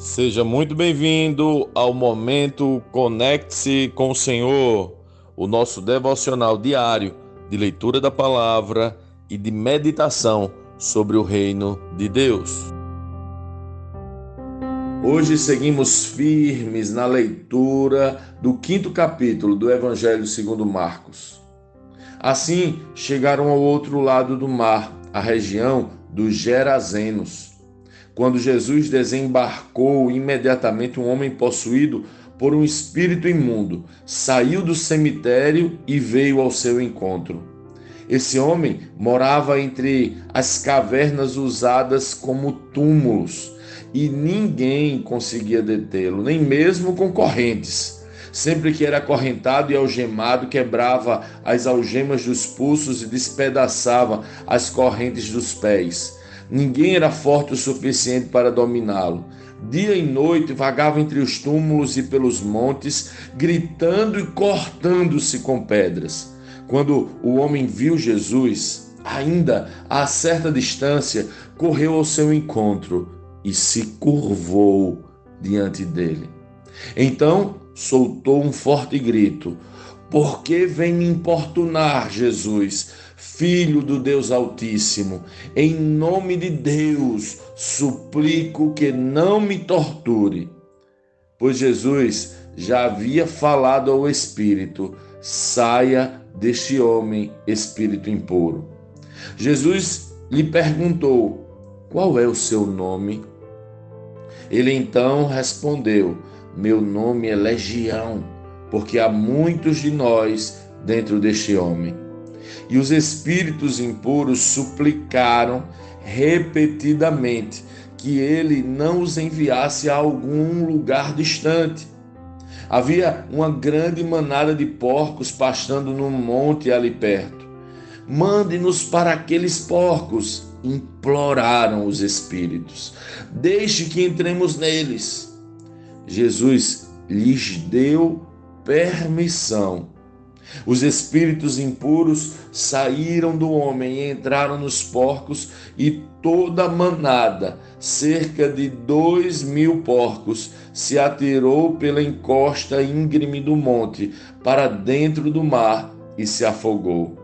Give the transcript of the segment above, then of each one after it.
Seja muito bem-vindo ao Momento Conecte-se com o Senhor, o nosso devocional diário de leitura da palavra e de meditação sobre o reino de Deus. Hoje seguimos firmes na leitura do 5º capítulo do Evangelho segundo Marcos. Assim, chegaram ao outro lado do mar, a região dos Gerazenos. Quando Jesus desembarcou, imediatamente um homem possuído por um espírito imundo saiu do cemitério e veio ao seu encontro. Esse homem morava entre as cavernas usadas como túmulos e ninguém conseguia detê-lo, nem mesmo com correntes. Sempre que era acorrentado e algemado, quebrava as algemas dos pulsos e despedaçava as correntes dos pés. Ninguém era forte o suficiente para dominá-lo. Dia e noite vagava entre os túmulos e pelos montes, gritando e cortando-se com pedras. Quando o homem viu Jesus, ainda a certa distância, correu ao seu encontro e se curvou diante dele. Então soltou um forte grito: "Por que vem me importunar, Jesus, Filho do Deus Altíssimo? Em nome de Deus, suplico que não me torture." Pois Jesus já havia falado ao espírito: "Saia deste homem, espírito impuro." Jesus lhe perguntou: "Qual é o seu nome?" Ele então respondeu: "Meu nome é Legião, porque há muitos de nós dentro deste homem." E os espíritos impuros suplicaram repetidamente que ele não os enviasse a algum lugar distante. Havia uma grande manada de porcos pastando num monte ali perto. "Mande-nos para aqueles porcos", imploraram os espíritos. "Deixe que entremos neles." Jesus lhes deu permissão. Os espíritos impuros saíram do homem e entraram nos porcos, e toda a manada, cerca de 2.000 porcos, se atirou pela encosta íngreme do monte para dentro do mar e se afogou.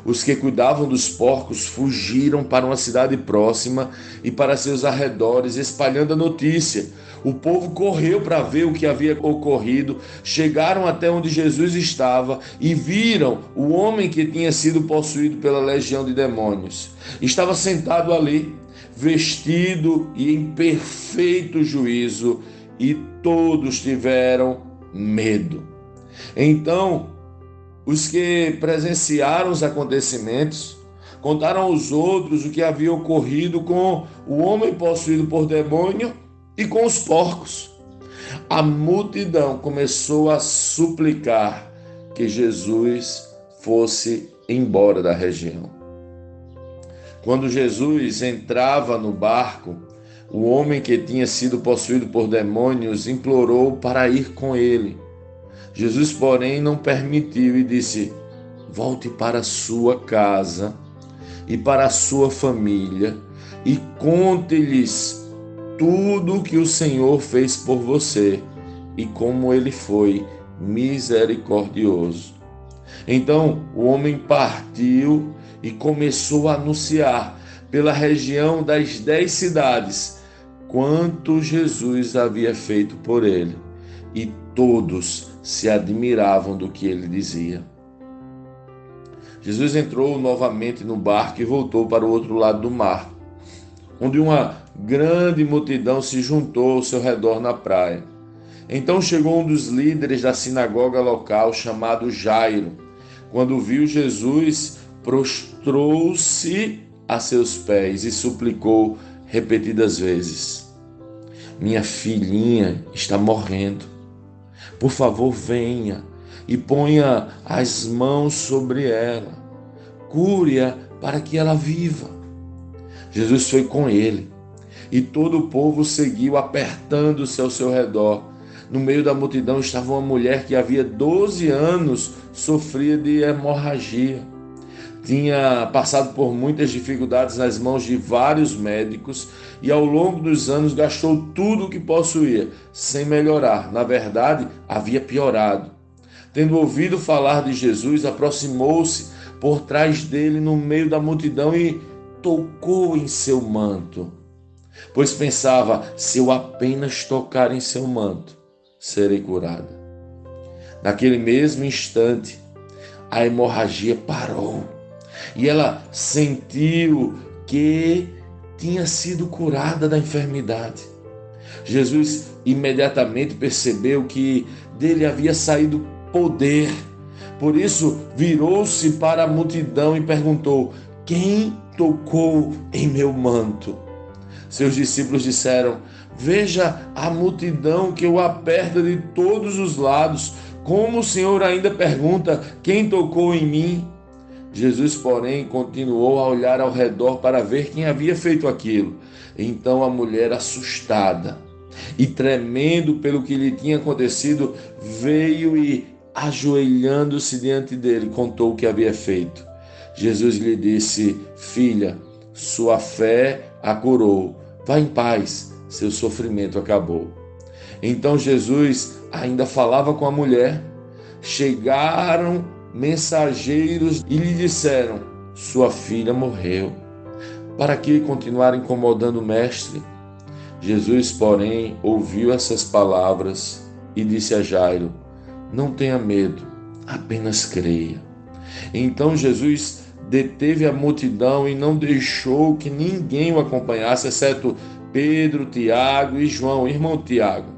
Os que cuidavam dos porcos fugiram para uma cidade próxima e para seus arredores, espalhando a notícia. O povo correu para ver o que havia ocorrido, chegaram até onde Jesus estava e viram o homem que tinha sido possuído pela legião de demônios. Estava sentado ali, vestido e em perfeito juízo, e todos tiveram medo. Então, os que presenciaram os acontecimentos contaram aos outros o que havia ocorrido com o homem possuído por demônio e com os porcos. A multidão começou a suplicar que Jesus fosse embora da região. Quando Jesus entrava no barco, o homem que tinha sido possuído por demônios implorou para ir com ele. Jesus, porém, não permitiu e disse: "Volte para a sua casa e para a sua família e conte-lhes tudo o que o Senhor fez por você e como ele foi misericordioso." Então o homem partiu e começou a anunciar pela região das 10 cidades quanto Jesus havia feito por ele, e todos se admiravam do que ele dizia. Jesus entrou novamente no barco e voltou para o outro lado do mar, onde uma grande multidão se juntou ao seu redor na praia. Então chegou um dos líderes da sinagoga local, chamado Jairo. Quando viu Jesus, prostrou-se a seus pés e suplicou repetidas vezes: "Minha filhinha está morrendo. Por favor, venha e ponha as mãos sobre ela. Cure-a para que ela viva." Jesus foi com ele e todo o povo seguiu, apertando-se ao seu redor. No meio da multidão estava uma mulher que havia 12 anos sofria de hemorragia. tinha passado por muitas dificuldades nas mãos de vários médicos e ao longo dos anos gastou tudo o que possuía, sem melhorar. Na verdade, havia piorado. Tendo ouvido falar de Jesus, aproximou-se por trás dele no meio da multidão e tocou em seu manto, pois pensava: se eu apenas tocar em seu manto, serei curada. Naquele mesmo instante, a hemorragia parou e ela sentiu que tinha sido curada da enfermidade. Jesus imediatamente percebeu que dele havia saído poder. Por isso, virou-se para a multidão e perguntou: quem tocou em meu manto? Seus discípulos disseram: veja a multidão que o aperta de todos os lados. Como o Senhor ainda pergunta: quem tocou em mim? Jesus, porém, continuou a olhar ao redor para ver quem havia feito aquilo. Então a mulher, assustada e tremendo pelo que lhe tinha acontecido, veio e, ajoelhando-se diante dele, contou o que havia feito. Jesus lhe disse: filha, sua fé a curou. Vá em paz, seu sofrimento acabou. Então Jesus ainda falava com a mulher. Chegaram mensageiros e lhe disseram: sua filha morreu. Para que continuar incomodando o mestre? Jesus, porém, ouviu essas palavras e disse a Jairo: não tenha medo, apenas creia. Então Jesus deteve a multidão e não deixou que ninguém o acompanhasse, exceto Pedro, Tiago e João, irmão Tiago.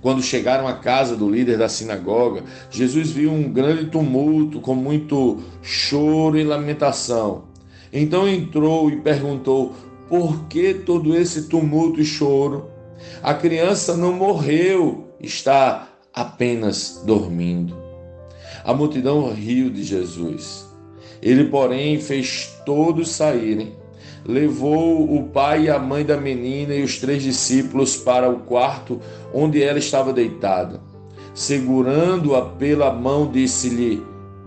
Quando chegaram à casa do líder da sinagoga, Jesus viu um grande tumulto, com muito choro e lamentação. Então entrou e perguntou: por que todo esse tumulto e choro? A criança não morreu, está apenas dormindo. A multidão riu de Jesus. Ele, porém, fez todos saírem. Levou o pai e a mãe da menina e os 3 discípulos para o quarto onde ela estava deitada. Segurando-a pela mão, disse-lhe: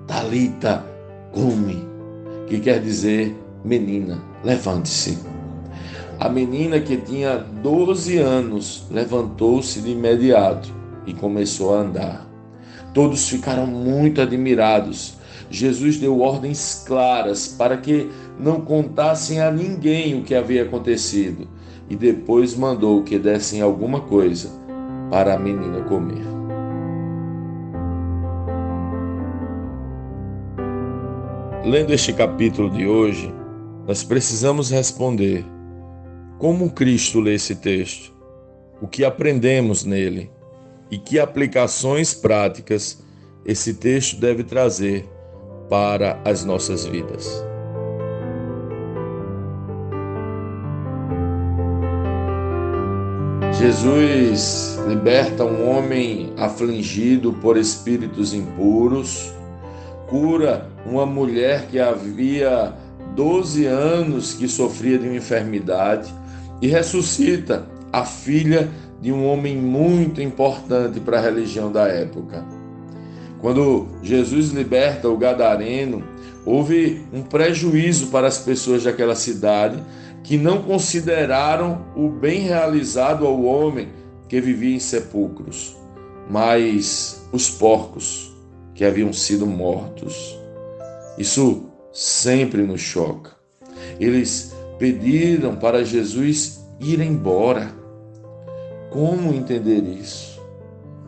Talita cumi, que quer dizer: menina, levante-se. A menina, que tinha 12 anos, levantou-se de imediato e começou a andar. Todos ficaram muito admirados. Jesus deu ordens claras para que não contassem a ninguém o que havia acontecido e depois mandou que dessem alguma coisa para a menina comer. Lendo este capítulo de hoje, nós precisamos responder: como Cristo lê esse texto? O que aprendemos nele? E que aplicações práticas esse texto deve trazer para as nossas vidas? Jesus liberta um homem afligido por espíritos impuros, cura uma mulher que havia 12 anos que sofria de uma enfermidade e ressuscita a filha de um homem muito importante para a religião da época. Quando Jesus liberta o gadareno, houve um prejuízo para as pessoas daquela cidade que não consideraram o bem realizado ao homem que vivia em sepulcros, mas os porcos que haviam sido mortos. Isso sempre nos choca. Eles pediram para Jesus ir embora. Como entender isso?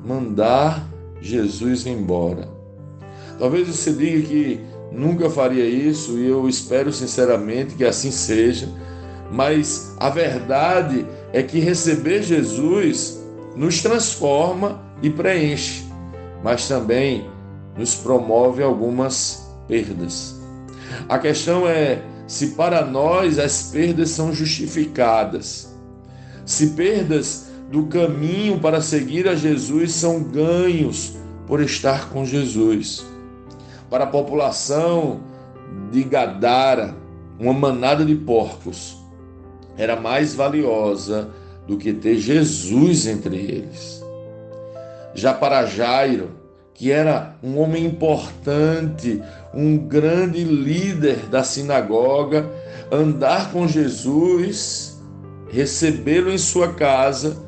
Mandar Jesus embora. Talvez você diga que nunca faria isso, e eu espero sinceramente que assim seja, mas a verdade é que receber Jesus nos transforma e preenche, mas também nos promove algumas perdas. A questão é se para nós as perdas são justificadas, se perdas do caminho para seguir a Jesus são ganhos por estar com Jesus. Para a população de Gadara, uma manada de porcos era mais valiosa do que ter Jesus entre eles. Já para Jairo, que era um homem importante, um grande líder da sinagoga, andar com Jesus, recebê-lo em sua casa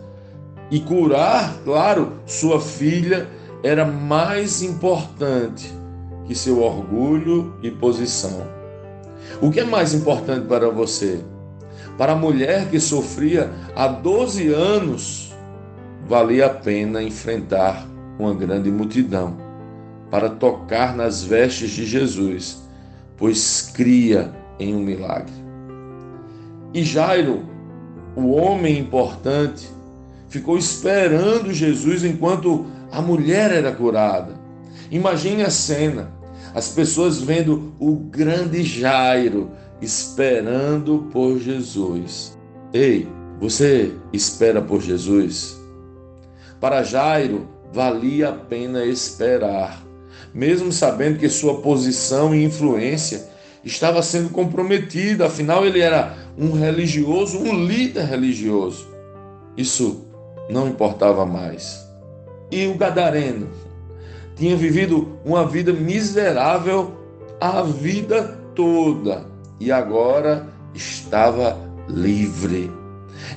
e curar, claro, sua filha, era mais importante que seu orgulho e posição. O que é mais importante para você? Para a mulher que sofria há 12 anos, valia a pena enfrentar uma grande multidão para tocar nas vestes de Jesus, pois cria em um milagre. E Jairo, o homem importante, ficou esperando Jesus enquanto a mulher era curada. Imagine a cena, as pessoas vendo o grande Jairo esperando por Jesus. Ei, você espera por Jesus? Para Jairo, valia a pena esperar, mesmo sabendo que sua posição e influência estava sendo comprometida, afinal ele era um religioso, um líder religioso. Isso não importava mais. E o gadareno tinha vivido uma vida miserável a vida toda e agora estava livre.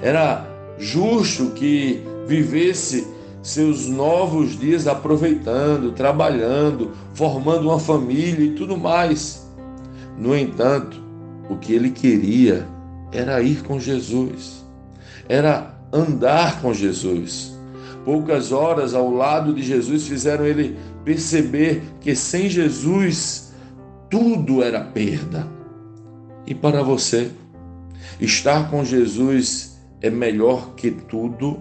Era justo que vivesse seus novos dias aproveitando, trabalhando, formando uma família e tudo mais. No entanto, o que ele queria era ir com Jesus, era andar com Jesus. Poucas horas ao lado de Jesus fizeram ele perceber que sem Jesus tudo era perda. E para você, estar com Jesus é melhor que tudo?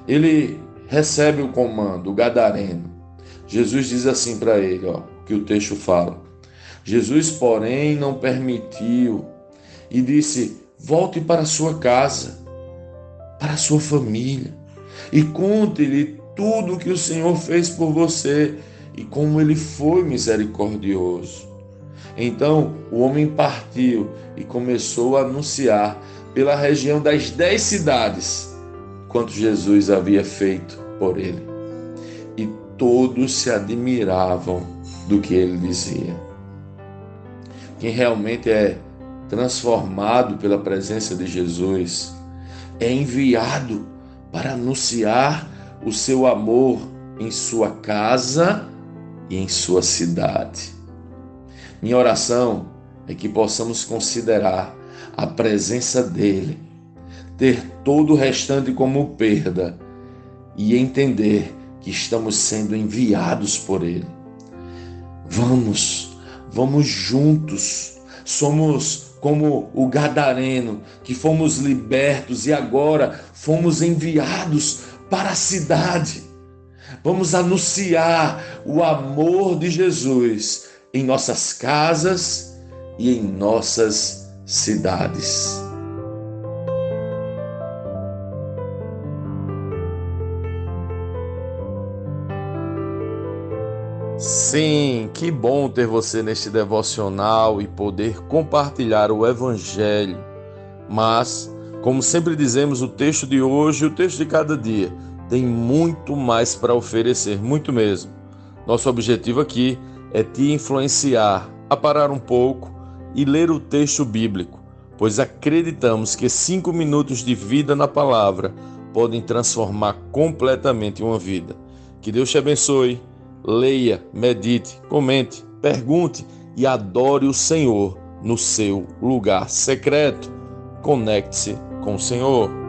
Ele recebe o comando, o gadareno. Jesus diz assim para ele, que o texto fala. Jesus, porém, não permitiu e disse: volte para sua casa, para sua família, e conte-lhe tudo o que o Senhor fez por você e como ele foi misericordioso. Então o homem partiu e começou a anunciar pela região das 10 cidades quanto Jesus havia feito por ele. E todos se admiravam do que ele dizia. Quem realmente é transformado pela presença de Jesus é enviado para anunciar o seu amor em sua casa e em sua cidade. Minha oração é que possamos considerar a presença dele, ter todo o restante como perda e entender que estamos sendo enviados por ele. Vamos juntos. Somos como o gadareno, que fomos libertos e agora fomos enviados para a cidade. Vamos anunciar o amor de Jesus em nossas casas e em nossas cidades. Sim, que bom ter você neste devocional e poder compartilhar o Evangelho. Mas, como sempre dizemos, o texto de hoje e o texto de cada dia tem muito mais para oferecer, muito mesmo. Nosso objetivo aqui é te influenciar a parar um pouco e ler o texto bíblico, pois acreditamos que 5 minutos de vida na palavra podem transformar completamente uma vida. Que Deus te abençoe. Leia, medite, comente, pergunte e adore o Senhor no seu lugar secreto. Conecte-se com o Senhor.